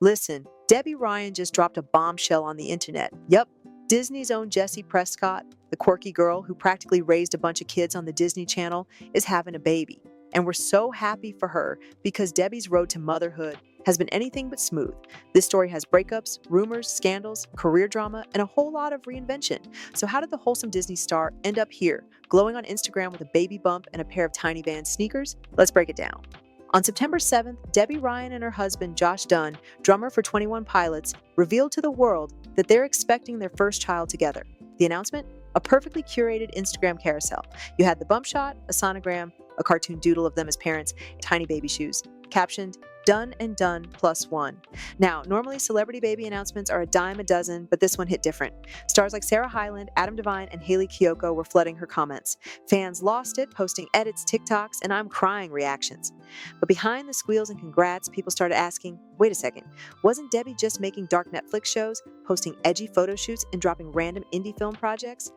Listen, Debby Ryan just dropped a bombshell on the internet. Yup, Disney's own Jessie Prescott, the quirky girl who practically raised a bunch of kids on the Disney Channel, is having a baby. And we're so happy for her because Debbie's road to motherhood has been anything but smooth. This story has breakups, rumors, scandals, career drama, and a whole lot of reinvention. So, how did the wholesome Disney star end up here, glowing on Instagram with a baby bump and a pair of tiny Vans sneakers? Let's break it down. On September 7th, Debby Ryan and her husband, Josh Dun, drummer for 21 Pilots, revealed to the world that they're expecting their first child together. The announcement? A perfectly curated Instagram carousel. You had the bump shot, a sonogram, a cartoon doodle of them as parents, tiny baby shoes, captioned, Dun and Dun plus one. Now, normally celebrity baby announcements are a dime a dozen, but this one hit different. Stars like Sarah Hyland, Adam Devine, and Haley Kiyoko were flooding her comments. Fans lost it, posting edits, TikToks, and I'm crying reactions. But behind the squeals and congrats, people started asking, wait a second, wasn't Debby just making dark Netflix shows, posting edgy photo shoots, and dropping random indie film projects?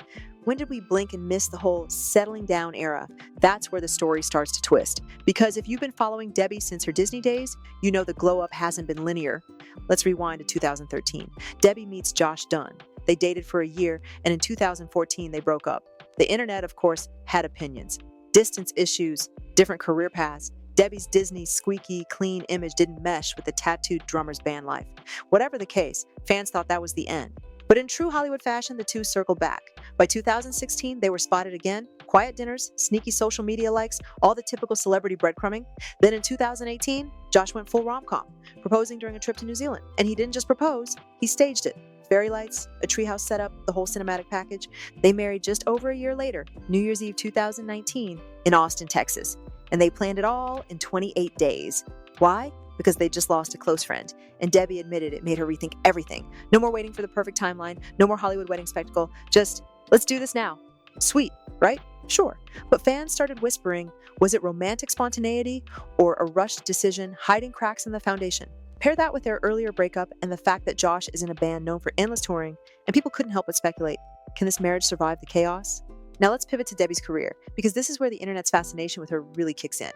When did we blink and miss the whole settling down era? That's where the story starts to twist. Because if you've been following Debby since her Disney days, you know the glow up hasn't been linear. Let's rewind to 2013. Debby meets Josh Dun. They dated for a year, and in 2014 they broke up. The internet, of course, had opinions. Distance issues, different career paths. Debby's Disney squeaky, clean image didn't mesh with the tattooed drummer's band life. Whatever the case, fans thought that was the end. But in true Hollywood fashion, the two circled back. By 2016, they were spotted again. Quiet dinners, sneaky social media likes, all the typical celebrity breadcrumbing. Then in 2018, Josh went full rom-com, proposing during a trip to New Zealand. And he didn't just propose, he staged it. Fairy lights, a treehouse setup, the whole cinematic package. They married just over a year later, New Year's Eve 2019, in Austin, Texas. And they planned it all in 28 days. Why? Because they just lost a close friend. And Debby admitted it made her rethink everything. No more waiting for the perfect timeline, no more Hollywood wedding spectacle, just let's do this now. Sweet, right? Sure. But fans started whispering, was it romantic spontaneity or a rushed decision hiding cracks in the foundation? Pair that with their earlier breakup and the fact that Josh is in a band known for endless touring, and people couldn't help but speculate, can this marriage survive the chaos? Now let's pivot to Debby's career, because this is where the internet's fascination with her really kicks in.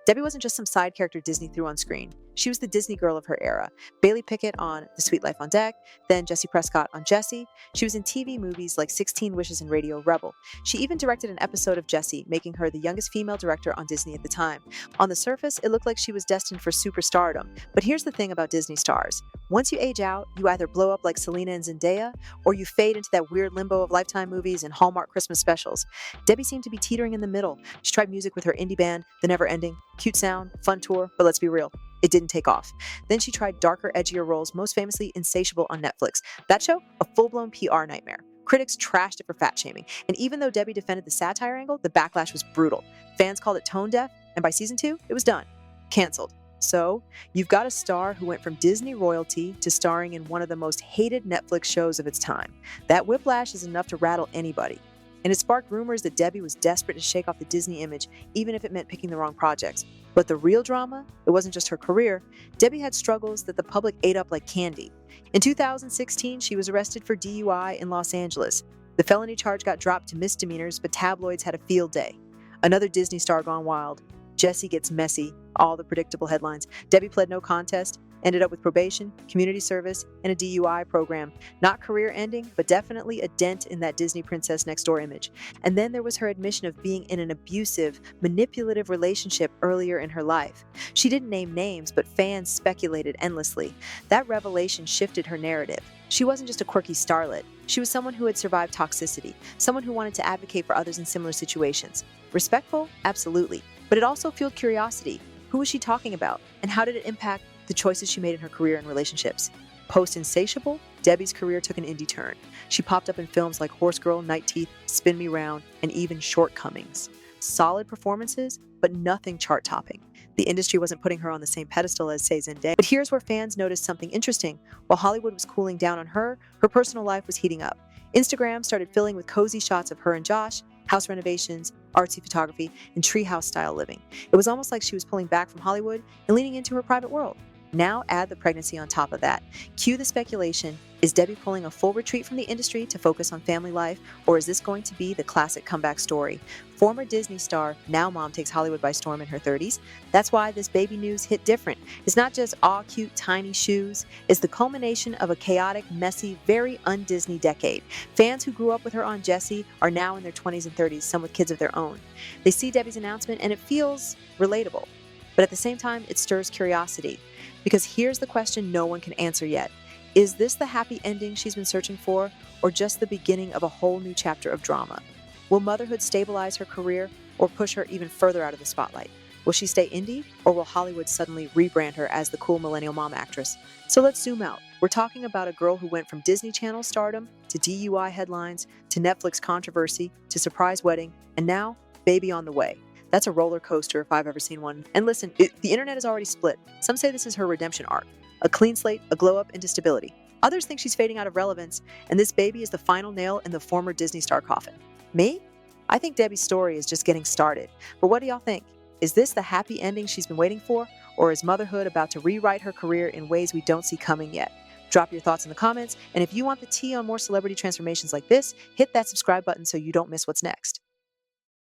Debby wasn't just some side character Disney threw on screen. She was the Disney girl of her era. Bailey Pickett on The Sweet Life on Deck, then Jessie Prescott on Jessie. She was in TV movies like 16 Wishes and Radio Rebel. She even directed an episode of Jessie, making her the youngest female director on Disney at the time. On the surface, it looked like she was destined for superstardom. But here's the thing about Disney stars. Once you age out, you either blow up like Selena and Zendaya, or you fade into that weird limbo of Lifetime movies and Hallmark Christmas specials. Debby seemed to be teetering in the middle. She tried music with her indie band, The Never Ending. Cute sound, fun tour, but let's be real, it didn't take off. Then she tried darker, edgier roles, most famously Insatiable on Netflix. That show, a full-blown PR nightmare. Critics trashed it for fat shaming, and even though Debby defended the satire angle, the backlash was brutal. Fans called it tone deaf, and by season 2, it was done. Canceled. So, you've got a star who went from Disney royalty to starring in one of the most hated Netflix shows of its time. That whiplash is enough to rattle anybody. And it sparked rumors that Debby was desperate to shake off the Disney image, even if it meant picking the wrong projects. But the real drama, it wasn't just her career. Debby had struggles that the public ate up like candy. In 2016, she was arrested for DUI in Los Angeles. The felony charge got dropped to misdemeanors, but tabloids had a field day. Another Disney star gone wild. Jessie gets messy, all the predictable headlines. Debby pled no contest, ended up with probation, community service, and a DUI program. Not career ending, but definitely a dent in that Disney princess next door image. And then there was her admission of being in an abusive, manipulative relationship earlier in her life. She didn't name names, but fans speculated endlessly. That revelation shifted her narrative. She wasn't just a quirky starlet. She was someone who had survived toxicity, someone who wanted to advocate for others in similar situations. Respectful? Absolutely. But it also fueled curiosity. Who was she talking about? And how did it impact the choices she made in her career and relationships? Post-Insatiable, Debby's career took an indie turn. She popped up in films like Horse Girl, Night Teeth, Spin Me Round, and even Shortcomings. Solid performances, but nothing chart-topping. The industry wasn't putting her on the same pedestal as, say, Zendaya. But here's where fans noticed something interesting. While Hollywood was cooling down on her, her personal life was heating up. Instagram started filling with cozy shots of her and Josh, house renovations, artsy photography, and treehouse-style living. It was almost like she was pulling back from Hollywood and leaning into her private world. Now add the pregnancy on top of that. Cue the speculation. Is Debby pulling a full retreat from the industry to focus on family life, or is this going to be the classic comeback story? Former Disney star, now mom takes Hollywood by storm in her 30s. That's why this baby news hit different. It's not just aw cute tiny shoes, it's the culmination of a chaotic, messy, very un-Disney decade. Fans who grew up with her on Jessie are now in their 20s and 30s, some with kids of their own. They see Debby's announcement and it feels relatable. But at the same time, it stirs curiosity. Because here's the question no one can answer yet. Is this the happy ending she's been searching for, or just the beginning of a whole new chapter of drama? Will motherhood stabilize her career, or push her even further out of the spotlight? Will she stay indie, or will Hollywood suddenly rebrand her as the cool millennial mom actress? So let's zoom out. We're talking about a girl who went from Disney Channel stardom, to DUI headlines, to Netflix controversy, to surprise wedding, and now, baby on the way. That's a roller coaster if I've ever seen one. And listen, the internet is already split. Some say this is her redemption arc. A clean slate, a glow up into stability. Others think she's fading out of relevance, and this baby is the final nail in the former Disney star coffin. Me? I think Debby's story is just getting started. But what do y'all think? Is this the happy ending she's been waiting for, or is motherhood about to rewrite her career in ways we don't see coming yet? Drop your thoughts in the comments, and if you want the tea on more celebrity transformations like this, hit that subscribe button so you don't miss what's next.